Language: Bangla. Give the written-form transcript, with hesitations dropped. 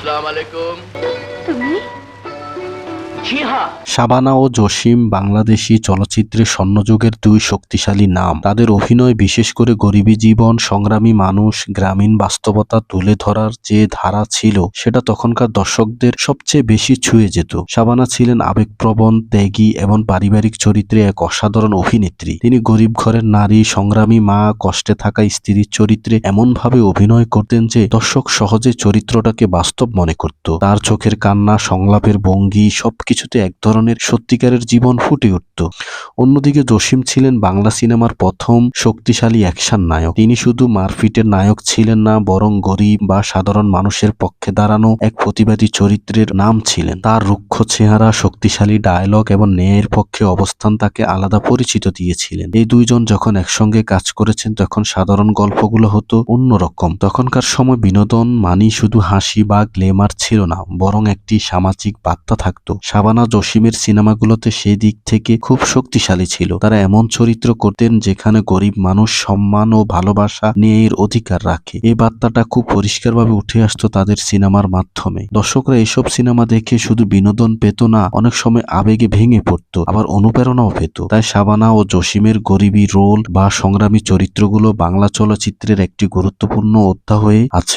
আসসালামু আলাইকুম। তুমি? জি হ্যাঁ। শাবানা ও জসিম বাংলাদেশি চলচ্চিত্রে স্বর্ণযুগের দুই শক্তিশালী নাম। তাদের অভিনয়, বিশেষ করে গরিবী জীবন, সংগ্রামী মানুষ, গ্রামীণ বাস্তবতা তুলে ধরার যে ধারা ছিল, সেটা তখনকার দর্শকদের সবচেয়ে বেশি ছুঁয়ে যেত। শাবানা ছিলেন আবেগপ্রবণ, ত্যাগী এবং পারিবারিক চরিত্রে এক অসাধারণ অভিনেত্রী। তিনি গরিব ঘরের নারী, সংগ্রামী মা, কষ্টে থাকা স্ত্রীর চরিত্রে এমনভাবে অভিনয় করতেন যে দর্শক সহজে চরিত্রটাকে বাস্তব মনে করত। তার চোখের কান্না, সংলাপের ভঙ্গি, সবকিছুতে এক ধরনের সত্যিকারের জীবন ফুটে উঠত। অন্যদিকে জসিম ছিলেন বাংলা সিনেমার প্রথম শক্তিশালী অ্যাকশন নায়ক। তিনি শুধু মারপিটের নায়ক ছিলেন না, বরং গরিব বা সাধারণ মানুষের পক্ষে দাঁড়ানো এক প্রতিবাদী চরিত্রের নাম ছিলেন। তার রুক্ষ চেহারা, শক্তিশালী ডায়লগ এবং ন্যায়ের পক্ষে অবস্থান তাকে আলাদা পরিচিত দিয়েছিলেন। এই দুইজন যখন একসঙ্গে কাজ করেছেন, তখন সাধারণ গল্পগুলো হতো অন্যরকম। তখনকার সময় বিনোদন মানেই শুধু হাসি বা গ্ল্যামার ছিল না, বরং একটি সামাজিক বার্তা থাকতো। শাবানা জসিমের সিনেমাগুলোতে সেই দিক থেকে খুব শক্তিশালী ছিল। তারা এমন চরিত্র করতেন যেখানে গরিব মানুষ সম্মান ও ভালোবাসা, ন্যায়ের অধিকার রাখে। এই বার্তাটা খুব পরিষ্কারভাবে উঠে আসতো তাদের সিনেমার মাধ্যমে। দর্শকরা এসব সিনেমা দেখে শুধু বিনোদন পেত না, অনেক সময় আবেগে ভেঙে পড়তো, আবার অনুপ্রেরণাও পেত। তাই শাবানা ও জসিমের গরিবী রোল বা সংগ্রামী চরিত্রগুলো বাংলা চলচ্চিত্রের একটি গুরুত্বপূর্ণ অধ্যায় হয়ে আছে।